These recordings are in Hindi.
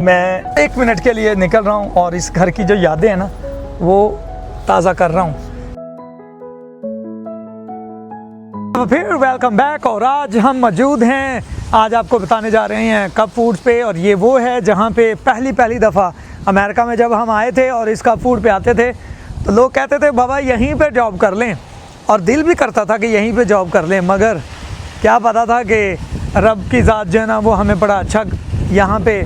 मैं 1 मिनट के लिए निकल रहा हूँ और इस घर की जो यादें हैं ना वो ताज़ा कर रहा हूँ। फिर वेलकम बैक। और आज हम मौजूद हैं, आज आपको बताने जा रहे हैं कप फूड्स पे। और ये वो है जहाँ पे पहली दफ़ा अमेरिका में जब हम आए थे और इस कप फूड पे आते थे तो लोग कहते थे बाबा यहीं पे जॉब कर लें, और दिल भी करता था कि यहीं पे जॉब कर लें, मगर क्या पता था कि रब की ज़ात जो है ना वो हमें बड़ा अच्छा यहाँ पे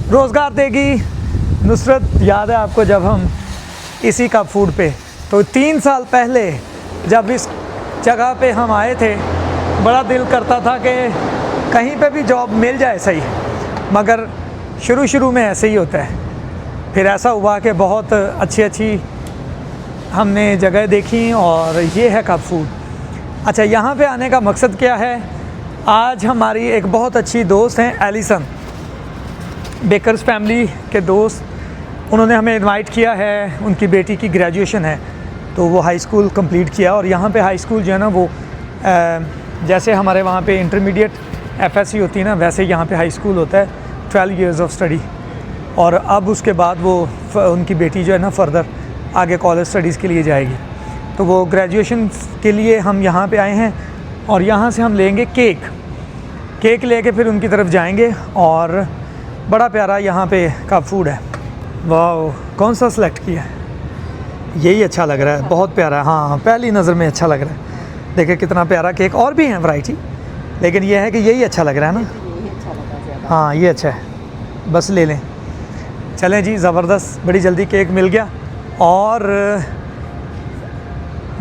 रोज़गार देगी। नुसरत याद है आपको जब हम इसी कप फूड पे, तो 3 साल पहले जब इस जगह पे हम आए थे बड़ा दिल करता था कि कहीं पे भी जॉब मिल जाए सही, मगर शुरू में ऐसे ही होता है। फिर ऐसा हुआ कि बहुत अच्छी हमने जगह देखी और ये है कप फूड। अच्छा, यहाँ पे आने का मकसद क्या है? आज हमारी एक बहुत अच्छी दोस्त हैं एलिसन, बेकर्स फैमिली के दोस्त, उन्होंने हमें इनवाइट किया है। उनकी बेटी की ग्रेजुएशन है तो वो हाई स्कूल कंप्लीट किया, और यहाँ पे हाई स्कूल जो है ना वो जैसे हमारे वहाँ पे इंटरमीडिएट एफएससी होती है ना, वैसे यहाँ पे हाई स्कूल होता है 12 इयर्स ऑफ स्टडी। और अब उसके बाद वो उनकी बेटी जो है ना फर्दर आगे कॉलेज स्टडीज़ के लिए जाएगी, तो वो ग्रेजुएशन के लिए हम यहाँ पे आए हैं। और यहाँ से हम लेंगे केक लेके फिर उनकी तरफ जाएंगे। और बड़ा प्यारा यहाँ पे कप फूड है। वाह, कौन सा सेलेक्ट किया है? यही अच्छा लग रहा है, बहुत प्यारा है। हाँ, पहली नज़र में अच्छा लग रहा है। देखिए कितना प्यारा केक, और भी हैं वैरायटी, लेकिन यह है कि यही अच्छा लग रहा है ना। हाँ, ये अच्छा है, बस ले लें। चलें जी, ज़बरदस्त, बड़ी जल्दी केक मिल गया। और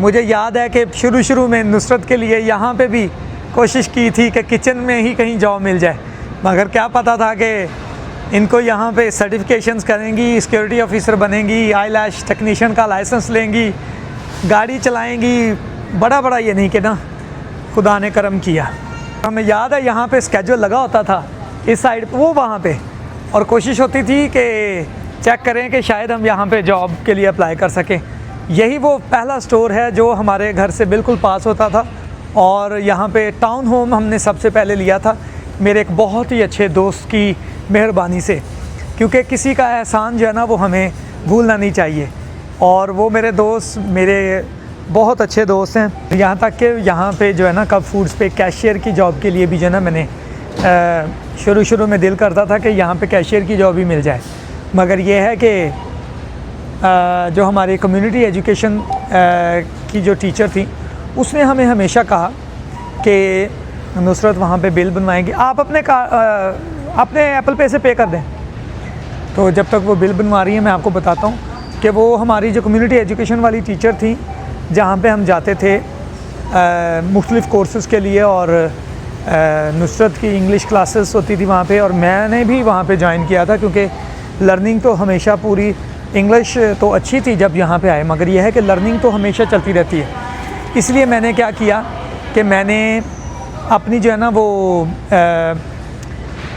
मुझे याद है कि शुरू में नुसरत के लिए यहाँ पे भी कोशिश की थी कि किचन में ही कहीं जॉब मिल जाए, मगर क्या पता था कि इनको यहाँ पे सर्टिफिकेशंस करेंगी, सिक्योरिटी ऑफिसर बनेंगी, आईलैश टेक्नीशियन का लाइसेंस लेंगी, गाड़ी चलाएंगी। बड़ा ये नहीं कि ना खुदा ने करम किया। हमें याद है यहाँ पे स्केड्यूल लगा होता था इस साइड वो वहाँ पे, और कोशिश होती थी कि चेक करें कि शायद हम यहाँ पे जॉब के लिए अप्लाई कर सकें। यही वो पहला स्टोर है जो हमारे घर से बिल्कुल पास होता था, और यहाँ पे टाउन होम हमने सबसे पहले लिया था मेरे एक बहुत ही अच्छे दोस्त की मेहरबानी से, क्योंकि किसी का एहसान जो है ना वो हमें भूलना नहीं चाहिए। और वो मेरे दोस्त मेरे बहुत अच्छे दोस्त हैं, यहाँ तक कि यहाँ पे जो है ना कप फूड्स पे कैशियर की जॉब के लिए भी जो है ना मैंने शुरू में दिल करता था कि यहाँ पे कैशियर की जॉब भी मिल जाए, मगर ये है कि जो हमारी कम्युनिटी एजुकेशन की जो टीचर थी उसने हमें हमेशा कहा कि नुसरत वहाँ पे बिल बनवाएंगी, आप अपने एप्पल पे से पे कर दें। तो जब तक वो बिल बनवा रही है मैं आपको बताता हूँ कि वो हमारी जो कम्युनिटी एजुकेशन वाली टीचर थी, जहाँ पे हम जाते थे मुख्तलिफ़ कोर्सेज़ के लिए, और नुसरत की इंग्लिश क्लासेस होती थी वहाँ पे, और मैंने भी वहाँ पे ज्वाइन किया था, क्योंकि लर्निंग तो हमेशा पूरी इंग्लिश तो अच्छी थी जब यहाँ पे आए, मगर यह है कि लर्निंग तो हमेशा चलती रहती है। इसलिए मैंने क्या किया कि मैंने अपनी जो है ना वो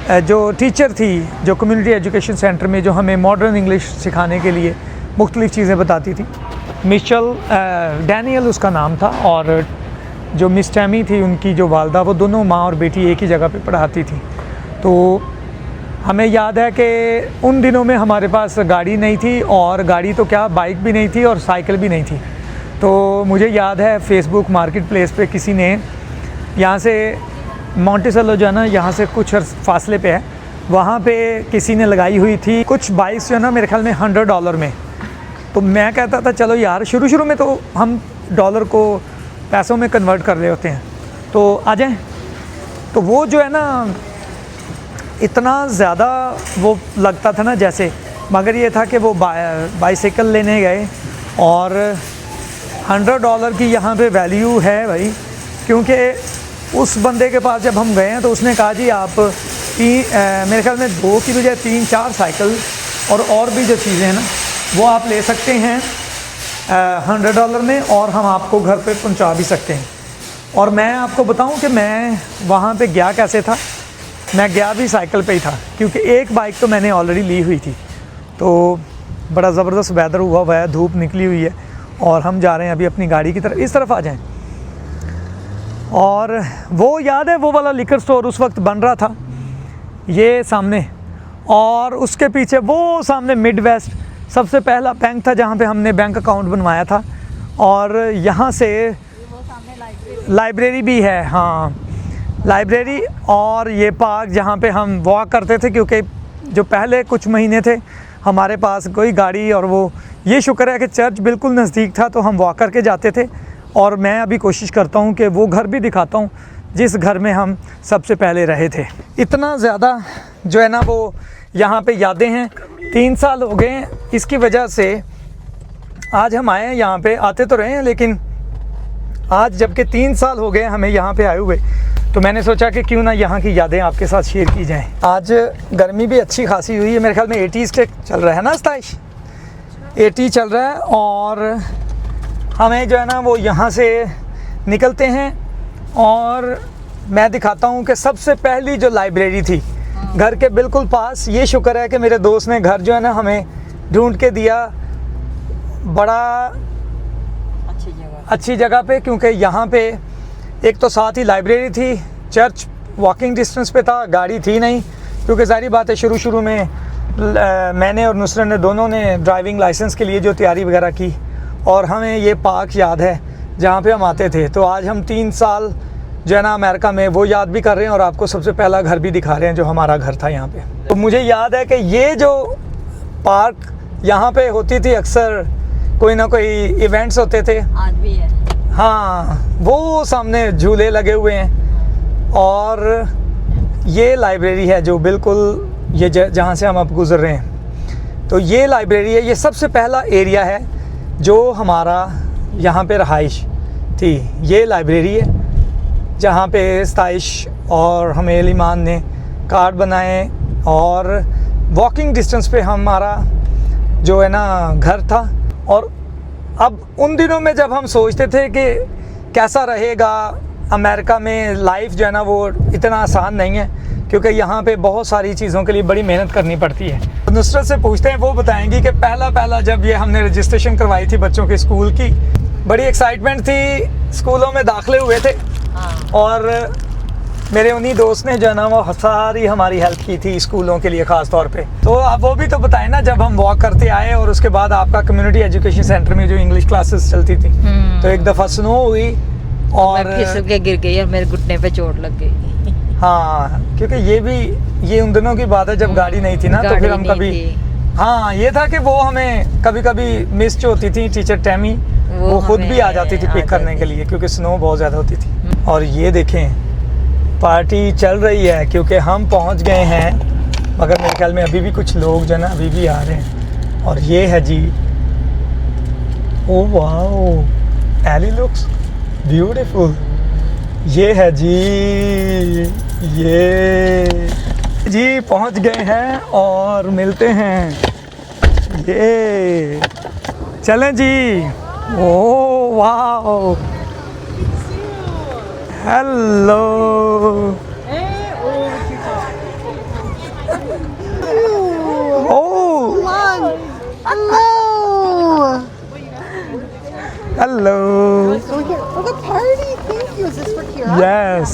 जो टीचर थी जो कम्युनिटी एजुकेशन सेंटर में जो हमें मॉडर्न इंग्लिश सिखाने के लिए मुख्तलिफ़ चीज़ें बताती थी, मिशेल डैनियल उसका नाम था, और जो मिस टैमी थी उनकी जो वालदा, वो दोनों माँ और बेटी एक ही जगह पे पढ़ाती थी। तो हमें याद है कि उन दिनों में हमारे पास गाड़ी नहीं थी, और गाड़ी तो क्या, बाइक भी नहीं थी और साइकिल भी नहीं थी। तो मुझे याद है फेसबुक मार्केट प्लेस पे किसी ने यहाँ से मोंटेसेलो जो है ना यहाँ से कुछ फासले पे है, वहाँ पे किसी ने लगाई हुई थी कुछ बाइक्स जो है ना मेरे ख्याल में $100 में। तो मैं कहता था चलो यार, शुरू में तो हम डॉलर को पैसों में कन्वर्ट कर रहे होते हैं, तो आ जाएं। तो वो जो है ना इतना ज़्यादा वो लगता था ना जैसे, मगर ये था कि वो बाइसाइकिल लेने गए, और $100 की यहाँ पे वैल्यू है भाई, क्योंकि उस बंदे के पास जब हम गए हैं तो उसने कहा जी आप मेरे ख्याल में 2 की बजाय 3-4 साइकिल और भी जो चीज़ें हैं ना वो आप ले सकते हैं $100 में, और हम आपको घर पे पहुंचा भी सकते हैं। और मैं आपको बताऊं कि मैं वहाँ पे गया कैसे था, मैं गया भी साइकिल पे ही था, क्योंकि एक बाइक तो मैंने ऑलरेडी ली हुई थी। तो बड़ा ज़बरदस्त वेदर हुआ है, धूप निकली हुई है, और हम जा रहे हैं अभी अपनी गाड़ी की तरफ। इस तरफ आ जाएं। और वो याद है वो वाला लिकर स्टोर उस वक्त बन रहा था, ये सामने, और उसके पीछे वो सामने मिड वेस्ट सबसे पहला बैंक था जहाँ पे हमने बैंक अकाउंट बनवाया था। और यहाँ से लाइब्रेरी भी है, हाँ लाइब्रेरी, और ये पार्क जहाँ पे हम वॉक करते थे, क्योंकि जो पहले कुछ महीने थे हमारे पास कोई गाड़ी, और वो ये शुक्र है कि चर्च बिल्कुल नज़दीक था तो हम वॉक करके जाते थे। और मैं अभी कोशिश करता हूँ कि वो घर भी दिखाता हूँ जिस घर में हम सबसे पहले रहे थे। इतना ज़्यादा जो है ना वो यहाँ पे यादें हैं। 3 साल हो गए हैं, इसकी वजह से आज हम आए हैं यहाँ पे। आते तो रहे हैं लेकिन आज जबकि 3 साल हो गए हमें यहाँ पे आए हुए, तो मैंने सोचा कि क्यों ना यहाँ की यादें आपके साथ शेयर की जाएं। आज गर्मी भी अच्छी खासी हुई है, मेरे ख्याल में 80s के चल रहा है ना, 27 80 चल रहा है। और हमें जो है ना वो यहाँ से निकलते हैं और मैं दिखाता हूँ कि सबसे पहली जो लाइब्रेरी थी घर के बिल्कुल पास, ये शुक्र है कि मेरे दोस्त ने घर जो है ना हमें ढूंढ के दिया बड़ा अच्छी जगह पे, क्योंकि यहाँ पे एक तो साथ ही लाइब्रेरी थी, चर्च वॉकिंग डिस्टेंस पे था, गाड़ी थी नहीं, क्योंकि सारी बात है शुरू में मैंने और नुसरत ने दोनों ने ड्राइविंग लाइसेंस के लिए जो तैयारी वगैरह की, और हमें ये पार्क याद है जहाँ पे हम आते थे। तो आज हम 3 साल जो है ना अमेरिका में वो याद भी कर रहे हैं और आपको सबसे पहला घर भी दिखा रहे हैं जो हमारा घर था यहाँ पे। तो मुझे याद है कि ये जो पार्क यहाँ पे होती थी, अक्सर कोई ना कोई इवेंट्स होते थे, आज भी है, हाँ वो सामने झूले लगे हुए हैं। और ये लाइब्रेरी है जो बिल्कुल ये जहाँ से हम अब गुज़र रहे हैं, तो ये लाइब्रेरी है। ये सबसे पहला एरिया है जो हमारा यहाँ पे रहाइश थी, ये लाइब्रेरी है जहाँ पे स्ताइश और हमेल ईमान ने कार्ड बनाए, और वॉकिंग डिस्टेंस पे हमारा जो है ना घर था। और अब उन दिनों में जब हम सोचते थे कि कैसा रहेगा अमेरिका में लाइफ, जो है ना वो इतना आसान नहीं है, क्योंकि यहाँ पे बहुत सारी चीज़ों के लिए बड़ी मेहनत करनी पड़ती है। तो नुसरत से पूछते हैं, वो बताएंगी कि पहला जब ये हमने रजिस्ट्रेशन करवाई थी बच्चों के स्कूल की, बड़ी एक्साइटमेंट थी, स्कूलों में दाखिले हुए थे। हाँ। और मेरे उन्हीं दोस्त ने जो है ना वो सारी हमारी हेल्प की थी स्कूलों के लिए ख़ास तौर पे। तो आप वो भी तो बताएं ना, जब हम वॉक करते आए और उसके बाद आपका कम्युनिटी एजुकेशन सेंटर में जो इंग्लिश क्लासेस चलती थी, तो एक दफ़ा स्नो हुई और मैं फिसल के गिर गई और मेरे घुटने पे चोट लग गई। हाँ, क्योंकि ये उन दिनों की बात है जब गाड़ी नहीं थी ना, तो फिर हम कभी हाँ ये था कि वो हमें कभी मिस जो होती थी टीचर टैमी, वो खुद भी आ जाती थी पिक करने के लिए, क्योंकि स्नो बहुत ज़्यादा होती थी। और ये देखें पार्टी चल रही है, क्योंकि हम पहुंच गए हैं, मगर मेरे ख्याल में अभी भी कुछ लोग जो है ना अभी भी आ रहे हैं। और ये है जी, oh wow, Ellie looks beautiful. ये है जी, ये जी पहुंच गए हैं और मिलते हैं, ये चलें जी। Oh wow, hello, oh, hello. For the party, thank you. Is this for Kira? Yes.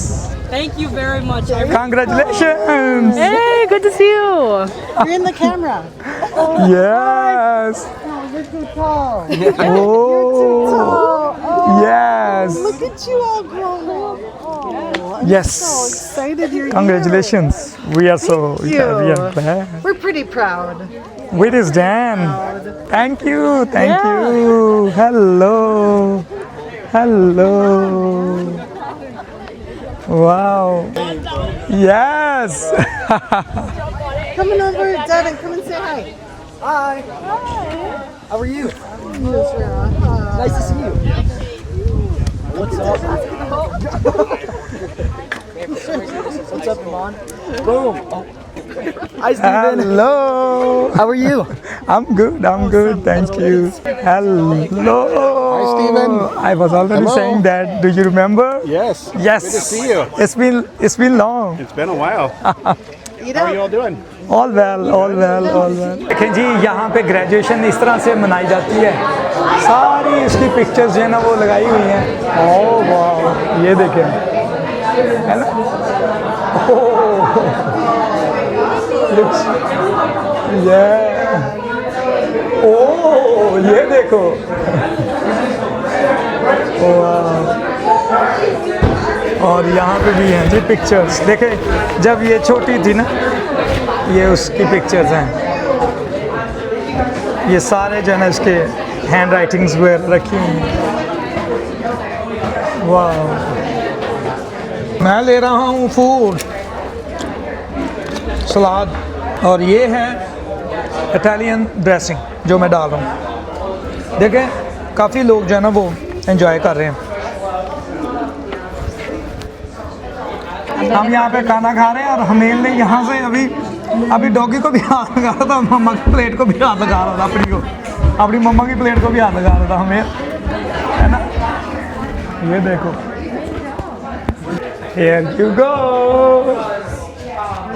Thank you very much. Congratulations. Hey, good to see you. You're in the camera. Yes. Oh, you're too tall. Oh. Oh, Yes. look at you all grown up. Oh, I'm Yes. so excited you're Congratulations. We are so Thank we are you. glad. here. We're pretty proud. Where is Dan? Thank you. Thank you. Hello. Hello. Wow. Yes. Coming over, Dad, and come and say hi. Hi. How are you? Nusra. Nice to see you. What's up? What's up, Iman? Boom. Oh. Hi, Steven. Hello. How are you? I'm good. I'm good. Thank you. Hello. Hi, Steven. I was already Hello. saying that. Do you remember? Yes. Yes. Good to see you. It's been long. It's been a while. Eat How are up. you all doing? All well, all well, all well. देखें जी, यहाँ पे ग्रेजुएशन इस तरह से मनाई जाती है, सारी इसकी पिक्चर्स जो है ना वो लगाई हुई हैं। ओह वाह, ये देखें, है ना। ओह looks, yeah. ओह ये देखो, वाह। और यहाँ पे भी हैं जी पिक्चर्स, देखे जब ये छोटी थी ना, ये उसकी पिक्चर्स हैं। ये सारे जो है ना इसके हैंड राइटिंग्स वगैरह रखी हुई हैं। वाह, मैं ले रहा हूँ फूड, सलाद, और ये है इटालियन ड्रेसिंग जो मैं डाल रहा हूँ। देखें काफ़ी लोग जो है ना वो एंजॉय कर रहे हैं। हम यहाँ पे खाना खा रहे हैं और हमेल ने यहाँ से अभी डॉगी को भी हाथ लगा रहा था, मम्मा की प्लेट को भी हाथ लगा रहा था, अपनी मम्मा की प्लेट को भी हाथ लगा रहा था हमेल, है ना। ये देखो, Here you go।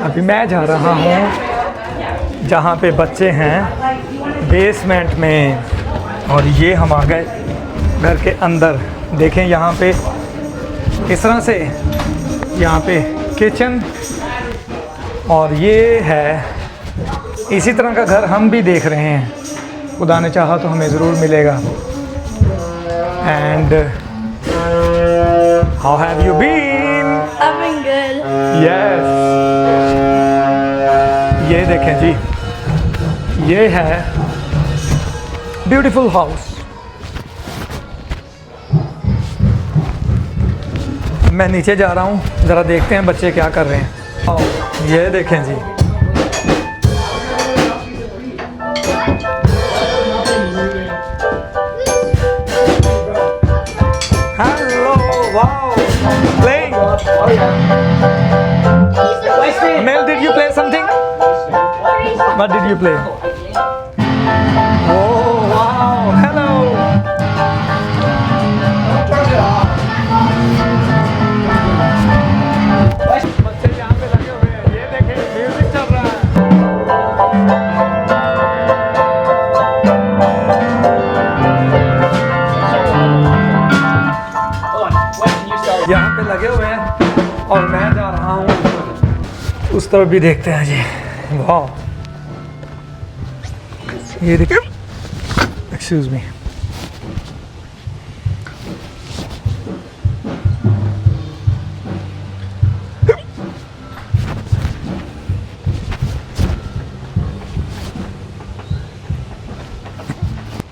अभी मैं जा रहा हूँ जहाँ पे बच्चे हैं, बेसमेंट में, और ये हम आ गए घर के अंदर। देखें यहाँ पे इस तरह से, यहाँ पे किचन, और ये है इसी तरह का घर हम भी देख रहे हैं। खुदा ने चाहा तो हमें ज़रूर मिलेगा। And how have you been? I've been good. Yes, ये देखें जी, ये है ब्यूटीफुल हाउस। मैं नीचे जा रहा हूँ, ज़रा देखते हैं बच्चे क्या कर रहे हैं। ये देखें जी, hello, wow, playing. Mel, did you play something? What did you play? Oh, wow, hello. बच्चे यहाँ पे लगे हुए हैं, ये देखें म्यूजिक चल रहा है। यहाँ पे लगे हुए हैं और मैं जा रहा हूँ उस तरफ भी देखते हैं जी। वाह, ये देखिए, एक्सक्यूज मी,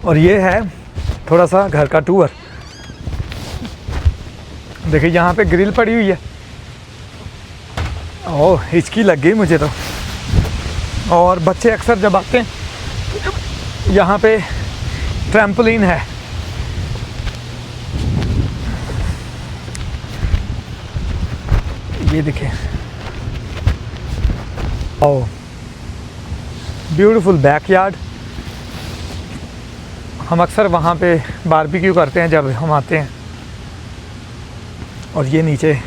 और ये है थोड़ा सा घर का टूर। देखिए यहाँ पे ग्रिल पड़ी हुई है। ओह, हिचकी लग गई मुझे तो। और बच्चे अक्सर जब आते हैं, यहाँ पे ट्रैम्पोलिन है। ये देखिए, ओह, ब्यूटीफुल बैकयार्ड। हम अक्सर वहाँ पे बारबेक्यू करते हैं जब हम आते हैं। और ये नीचे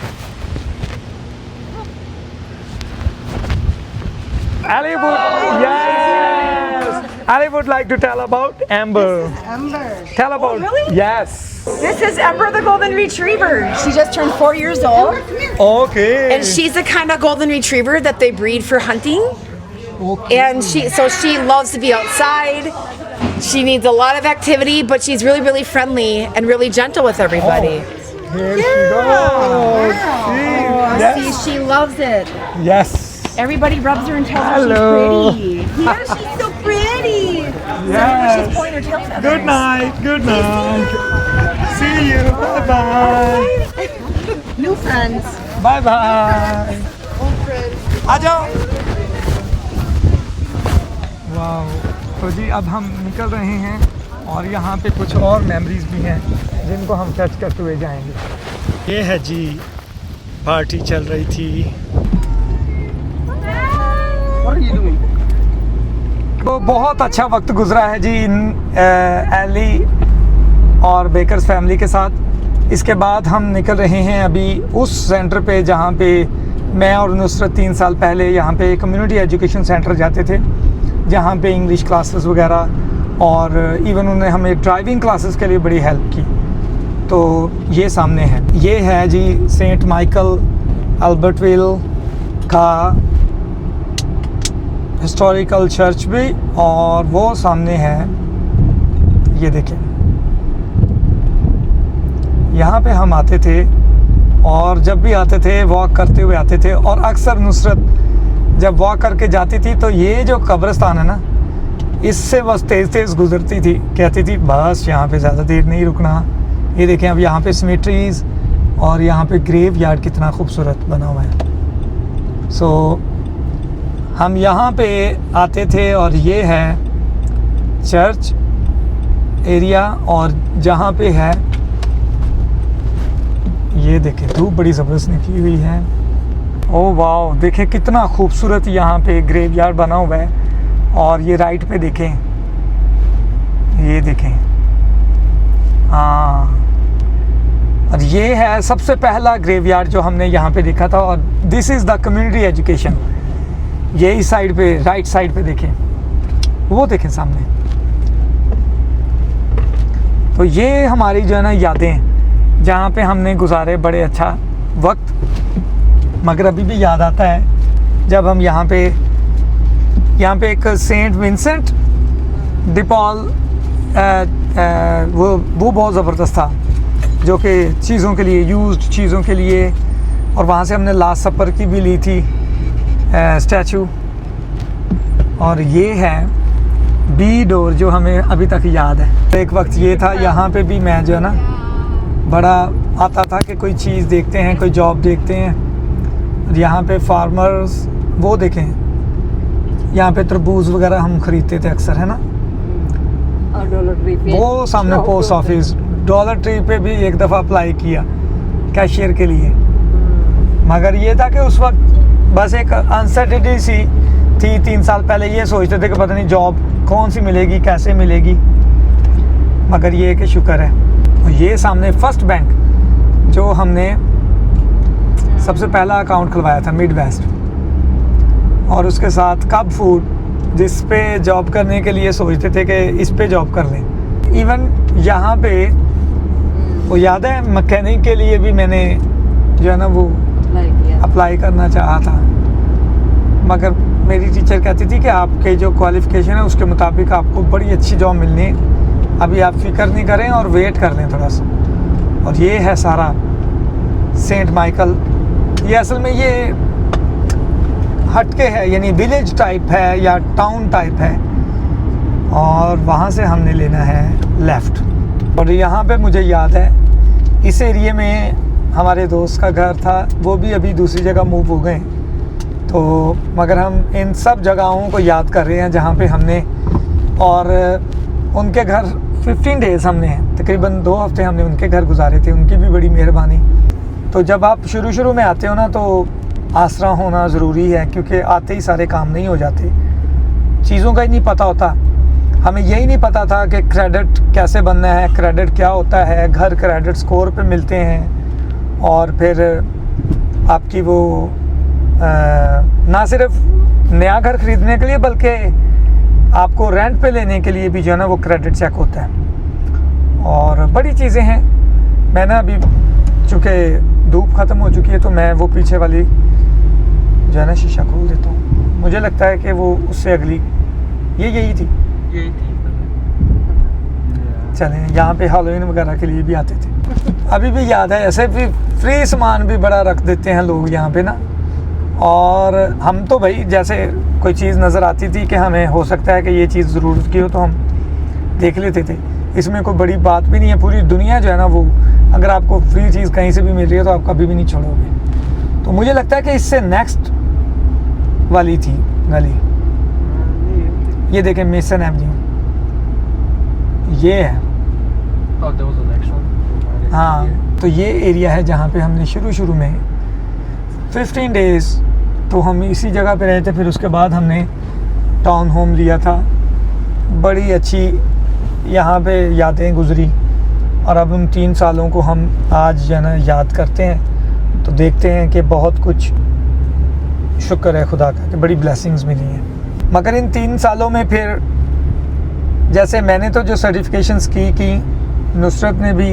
Ali would like to tell about Amber. Amber. Tell about. really? Yes. This is Ember the Golden Retriever. She just turned 4 years old. Okay. And she's the kind of Golden Retriever that they breed for hunting. Okay. And she loves to be outside. She needs a lot of activity, but she's really, really friendly and really gentle with everybody. Here she goes. See? Yes. See, she loves it. Yes. Everybody rubs her and tells Hello. her she's pretty. Yeah, she's so pretty. Yes. She's pointing her tail feathers. Good night. Good night. See you. Bye bye. New friends. Bye bye. Old friends. आ जाओ। वाह, तो जी अब हम निकल रहे हैं और यहाँ पे कुछ और मेमोरीज भी हैं जिनको हम टच करते हुए जाएंगे। ये है जी, पार्टी चल रही थी। तो बहुत अच्छा वक्त गुजरा है जी एली और बेकर्स फैमिली के साथ। इसके बाद हम निकल रहे हैं अभी उस सेंटर पे जहाँ पे मैं और नुसरत 3 साल पहले यहाँ पे कम्युनिटी एजुकेशन सेंटर जाते थे, जहाँ पे इंग्लिश क्लासेस वगैरह, और इवन उन्होंने हमें ड्राइविंग क्लासेस के लिए बड़ी हेल्प की। तो ये सामने है, ये है जी सेंट माइकल अल्बर्टविल का हिस्टोरिकल चर्च भी, और वो सामने है, ये देखें, यहाँ पे हम आते थे, और जब भी आते थे वॉक करते हुए आते थे, और अक्सर नुसरत जब वॉक करके जाती थी तो ये जो कब्रिस्तान है ना, इससे बस तेज़ तेज़ गुजरती थी, कहती थी बस यहाँ पे ज़्यादा देर नहीं रुकना। ये देखें, अब यहाँ पे सिमेट्रीज़ और यहाँ पे ग्रेव यार्ड कितना खूबसूरत बना हुआ है। सो हम यहाँ पे आते थे, और ये है चर्च एरिया, और जहाँ पे है ये देखें धूप बड़ी ज़बरदस्त निकली हुई है। ओह वाह, देखें कितना खूबसूरत यहाँ पे ग्रेव यार्ड बना हुआ है। और ये राइट पे देखें, ये देखें, हाँ, और ये है सबसे पहला ग्रेव यार्ड जो हमने यहाँ पे देखा था। और this is the community education. ये इस साइड पे, राइट साइड पे देखें, वो देखें सामने। तो ये हमारी जो है ना यादें, जहाँ पे हमने गुजारे बड़े अच्छा वक्त। मगर अभी भी याद आता है जब हम यहाँ पे एक सेंट विंसेंट डी पॉल, वो बहुत ज़बरदस्त था, जो कि चीज़ों के लिए, यूज्ड चीज़ों के लिए। और वहाँ से हमने लास्ट सपर की भी ली थी स्टैचू। और ये है बी डोर जो हमें अभी तक याद है। एक वक्त ये था, यहाँ पे भी मैं जो है ना बड़ा आता था कि कोई चीज़ देखते हैं, कोई जॉब देखते हैं। और यहाँ पे फार्मर्स, वो देखें, यहाँ पे तरबूज वगैरह हम ख़रीदते थे अक्सर, है ना। वो सामने पोस्ट ऑफिस, डॉलर ट्री पे भी एक दफ़ा अप्लाई किया कैशियर के लिए। मगर ये था कि उस वक्त बस एक अनसर्टेनिटी सी थी। 3 साल पहले ये सोचते थे कि पता नहीं जॉब कौन सी मिलेगी, कैसे मिलेगी। मगर ये कि शुक्र है। और ये सामने फर्स्ट बैंक जो हमने सबसे पहला अकाउंट खुलवाया था, मिड वेस्ट। और उसके साथ कब फूड, जिस पे जॉब करने के लिए सोचते थे कि इस पे जॉब कर लें। इवन यहाँ पे वो याद है, मैकेनिक के लिए भी मैंने जो है ना वो अप्लाई करना चाहा था। मगर मेरी टीचर कहती थी कि आपके जो क्वालिफ़िकेशन है उसके मुताबिक आपको बड़ी अच्छी जॉब मिलनी है, अभी आप फिक्र नहीं करें और वेट कर लें थोड़ा सा। और ये है सारा सेंट माइकल। ये असल में ये हटके है, यानी विलेज टाइप है या टाउन टाइप है। और वहाँ से हमने लेना है लेफ़्ट। और यहाँ पे मुझे याद है इस एरिए में हमारे दोस्त का घर था, वो भी अभी दूसरी जगह मूव हो गए। तो मगर हम इन सब जगहों को याद कर रहे हैं जहाँ पे हमने, और उनके घर 15 डेज़ हमने, तकरीबन 2 हफ्ते हमने उनके घर गुजारे थे। उनकी भी बड़ी मेहरबानी। तो जब आप शुरू में आते हो ना तो आसरा होना ज़रूरी है, क्योंकि आते ही सारे काम नहीं हो जाते। चीज़ों का ही नहीं पता होता। हमें यही नहीं पता था कि क्रेडिट कैसे बनना है, क्रेडिट क्या होता है। घर क्रेडिट स्कोर पे मिलते हैं, और फिर आपकी वो ना सिर्फ नया घर ख़रीदने के लिए बल्कि आपको रेंट पे लेने के लिए भी जो है ना वो क्रेडिट चेक होता है। और बड़ी चीज़ें हैं। मैं ना अभी चूँकि धूप ख़त्म हो चुकी है तो मैं वो पीछे वाली जो है ना शीशा खोल देता हूँ। मुझे लगता है कि वो उससे अगली यही थी। चलें, यहाँ पे हैलोवीन वगैरह के लिए भी आते थे। अभी भी याद है, ऐसे भी फ्री सामान भी बड़ा रख देते हैं लोग यहाँ पे ना। और हम तो भाई जैसे कोई चीज़ नज़र आती थी कि हमें हो सकता है कि ये चीज़ ज़रूरत की हो तो हम देख लेते थे। इसमें कोई बड़ी बात भी नहीं है। पूरी दुनिया जो है ना वो, अगर आपको फ्री चीज़ कहीं से भी मिल रही है तो आप कभी भी नहीं छोड़ोगे। तो मुझे लगता है कि इससे नेक्स्ट वाली थी गली, ये देखें मेसन एवेन्यू, ये है। हाँ, तो ये एरिया है जहाँ पे हमने शुरू में 15 डेज़ तो हम इसी जगह पे रहे थे। फिर उसके बाद हमने टाउन होम लिया था। बड़ी अच्छी यहाँ पे यादें गुजरी। और अब उन 3 सालों को हम आज जो है ना याद करते हैं तो देखते हैं कि बहुत कुछ शुक्र है खुदा का कि बड़ी ब्लेसिंग्स मिली हैं। मगर इन 3 सालों में फिर जैसे मैंने तो जो सर्टिफिकेशंस की नुसरत ने भी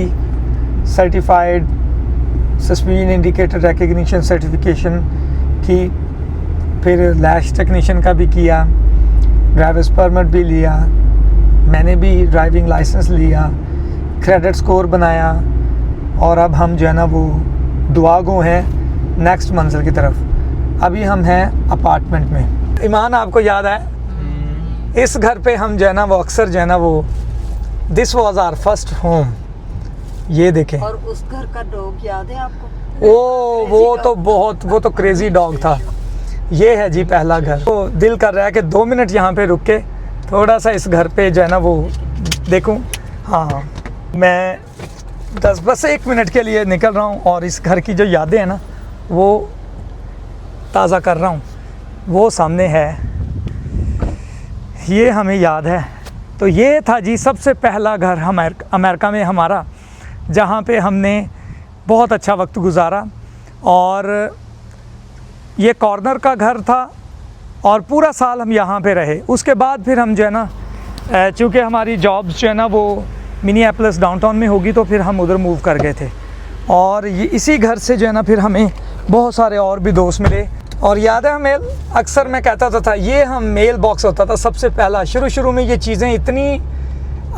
सर्टिफाइड सस्वीन इंडिकेटर रिकग्निशन सर्टिफिकेशन की। फिर लैश टेक्नीशियन का भी किया, ड्राइवर्स परमिट भी लिया, मैंने भी ड्राइविंग लाइसेंस लिया, क्रेडिट स्कोर बनाया, और अब हम जो है ना वो दुआ गो हैं नेक्स्ट मंजिल की तरफ। अभी हम हैं अपार्टमेंट में। ईमान, आपको याद है इस घर पे हम जो है ना वो अक्सर जो है ना वो this was our first home. ये देखें, और उस घर का डॉग याद है आपको? वो तो क्रेजी डॉग था। ये है जी पहला घर। तो दिल कर रहा है कि 2 मिनट यहाँ पे रुक के थोड़ा सा इस घर पे जो है ना वो देखूं। हाँ, मैं बस 1 मिनट के लिए निकल रहा हूँ और इस घर की जो यादें हैं ना वो ताज़ा कर रहा हूँ। वो सामने है, ये हमें याद है। तो ये था जी सबसे पहला घर अमेरिका में हमारा, जहाँ पे हमने बहुत अच्छा वक्त गुजारा। और ये कॉर्नर का घर था और पूरा साल हम यहाँ पे रहे। उसके बाद फिर हम जो है ना, चूँकि हमारी जॉब्स जो है ना वो मिनियापोलिस डाउनटाउन में होगी, तो फिर हम उधर मूव कर गए थे। और ये इसी घर से जो है ना फिर हमें बहुत सारे और भी दोस्त मिले। और याद है हमें, अक्सर मैं कहता था ये हम मेल बॉक्स होता था सबसे पहला। शुरू में ये चीज़ें इतनी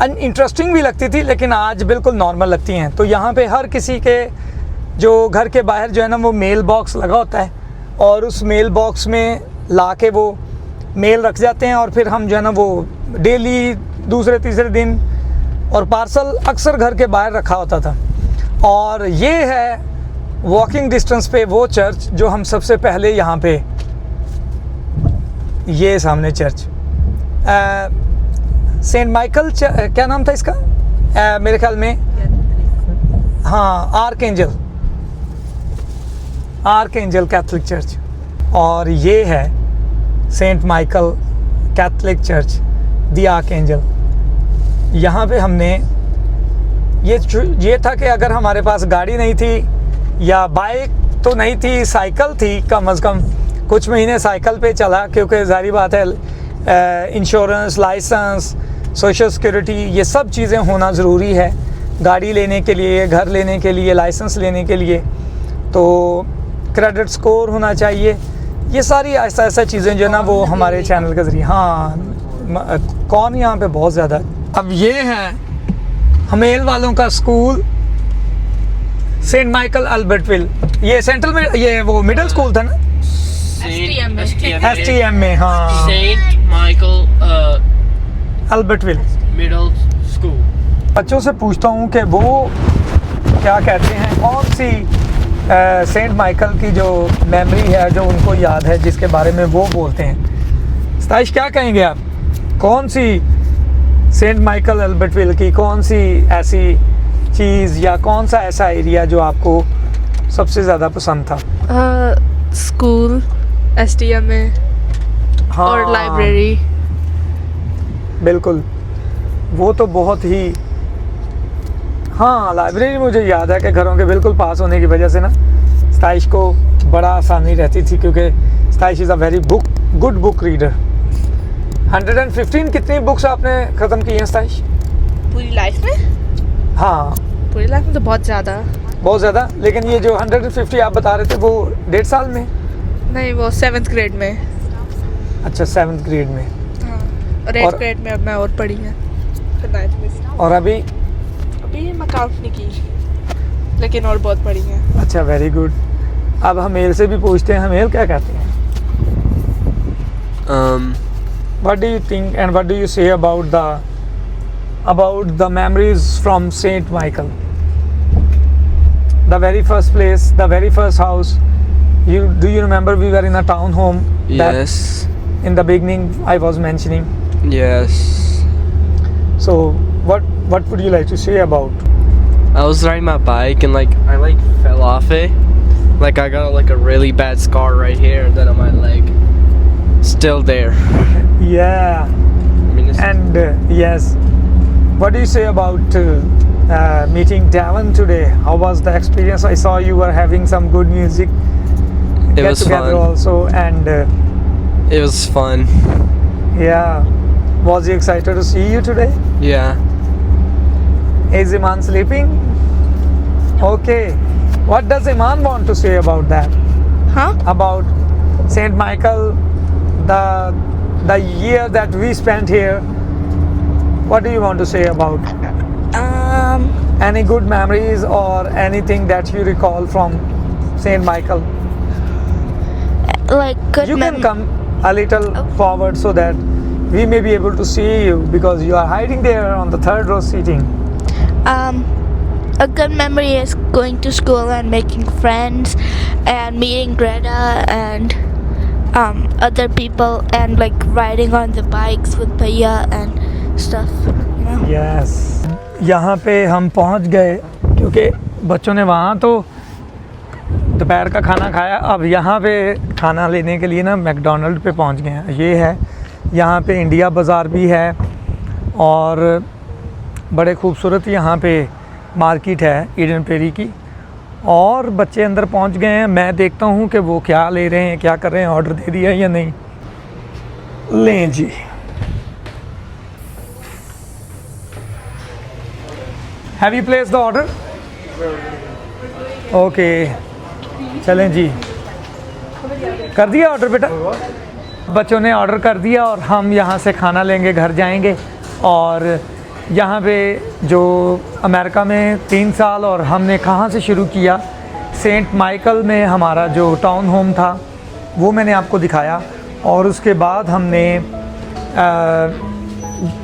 इंटरेस्टिंग भी लगती थी, लेकिन आज बिल्कुल नॉर्मल लगती हैं। तो यहाँ पे हर किसी के जो घर के बाहर जो है ना वो मेल बॉक्स लगा होता है, और उस मेल बॉक्स में ला के वो मेल रख जाते हैं, और फिर हम जो है ना वो डेली दूसरे तीसरे दिन, और पार्सल अक्सर घर के बाहर रखा होता था। और ये है वॉकिंग डिस्टेंस पे वो चर्च जो हम सबसे पहले यहाँ पे, ये सामने चर्च सेंट माइकल, क्या नाम था इसका, मेरे ख्याल में, हाँ, आर्कएंजल कैथोलिक चर्च। और ये है सेंट माइकल कैथोलिक चर्च, दी आर्कएंजल। यहाँ पे हमने ये था कि अगर हमारे पास गाड़ी नहीं थी या बाइक तो नहीं थी, साइकिल थी कम से कम, कुछ महीने साइकिल पे चला, क्योंकि जाहिर बात है इंश्योरेंस, लाइसेंस, सोशल सिक्योरिटी, ये सब चीज़ें होना ज़रूरी है गाड़ी लेने के लिए, घर लेने के लिए, लाइसेंस लेने के लिए। तो क्रेडिट स्कोर होना चाहिए। ये सारी ऐसा चीज़ें जो है ना वो हमारे चैनल के ज़रिए, हाँ, कौन यहाँ पे बहुत ज़्यादा। अब ये है हमेल वालों का स्कूल, सेंट माइकल अल्बर्टविल। ये सेंट्रल में, ये वो मिडिल स्कूल था ना, STM में, हाँ, सेंट माइकल अल्बर्टविल मिडिल स्कूल। बच्चों से पूछता हूँ कि वो क्या कहते हैं, कौन सी सेंट माइकल की जो मेमोरी है जो उनको याद है, जिसके बारे में वो बोलते हैं। स्ताइश, क्या कहेंगे आप, कौन सी सेंट माइकल अल्बर्टविल की कौन सी ऐसी चीज़ या कौन सा ऐसा एरिया जो आपको सबसे ज़्यादा पसंद था? स्कूल, STM में, हाँ, और लाइब्रेरी। बिल्कुल, वो तो बहुत ही, हाँ, लाइब्रेरी मुझे याद है कि घरों के बिल्कुल पास होने की वजह से ना स्ताइश को बड़ा आसानी रहती थी, क्योंकि स्ताइश is a very good book reader. 115 कितनी बुक्स आपने ख़त्म की हैं स्ताइश? पूरी लाइफ में? हाँ, पूरी लाइफ में तो बहुत ज़्यादा। बहुत ज़्यादा। लेकिन ये जो 150 आप बता रहे थे वो 1.5 साल में? नहीं, वो 7th ग्रेड में। अच्छा, 7th ग्रेड में। हाँ, और 8th ग्रेड में अब मैं और पढ़ी है, फिर 9th में। और अभी मैं काउंट नहीं की, लेकिन और बहुत पढ़ी है। अच्छा, वेरी गुड। अब हमेल से भी पूछते हैं, हमेल क्या कहते हैं? What do you think and what do you say about the memories from Saint Michael? The very first place, the very first house. Do you remember we were in a town home? Yes. In the beginning, I was mentioning. Yes. So, what would you like to say about? I was riding my bike and I fell off it. Like I got a really bad scar right here, and then on my leg. Still there. Yeah. I mean, And yes, what do you say about meeting Davin today? How was the experience? I saw you were having some good music. It get was together fun. also, and It was fun. yeah. Was he excited to see you today? Yeah. Is Iman sleeping? Okay. What does Iman want to say about that? Huh? About Saint Michael, the year that we spent here. What do you want to say about? Any good memories or anything that you recall from Saint Michael? Like good You can come a little forward so that we may be able to see you, because you are hiding there on the third row seating. A good memory is going to school and making friends and meeting Greta and other people and like riding on the bikes with Bhaiya and stuff, you know. Yes. यहाँ पे हम पहुँच गए क्योंकि बच्चों ने वहाँ तो दोपहर का खाना खाया। अब यहाँ पे खाना लेने के लिए ना मैकडोनल्ड पे पहुँच गए हैं। ये है, यहाँ पे इंडिया बाज़ार भी है और बड़े खूबसूरत यहाँ पे मार्केट है ईडन प्रेरी की। और बच्चे अंदर पहुँच गए हैं। मैं देखता हूँ कि वो क्या ले रहे हैं, क्या कर रहे हैं, ऑर्डर दे दिया या नहीं। लें जी, have you place the order? Okay, चलें जी, कर दिया ऑर्डर बेटा? बच्चों ने ऑर्डर कर दिया और हम यहाँ से खाना लेंगे, घर जाएंगे। और यहाँ पे जो अमेरिका में 3 साल और हमने कहाँ से शुरू किया, सेंट माइकल में हमारा जो टाउन होम था वो मैंने आपको दिखाया। और उसके बाद हमने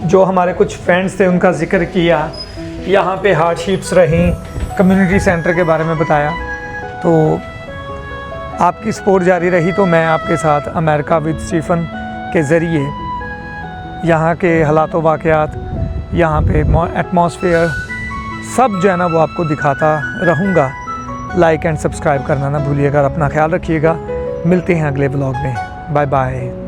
जो हमारे कुछ फ्रेंड्स थे उनका ज़िक्र किया, यहाँ पे हार्डशिप्स रहीं, कम्युनिटी सेंटर के बारे में बताया। तो आपकी सपोर्ट जारी रही तो मैं आपके साथ अमेरिका विद स्टीफन के ज़रिए यहाँ के हालात वाक़यात, यहाँ पे एटमॉस्फेयर सब जो है ना वो आपको दिखाता रहूँगा। लाइक एंड सब्सक्राइब करना ना भूलिएगा। अपना ख्याल रखिएगा। मिलते हैं अगले व्लॉग में। Bye bye.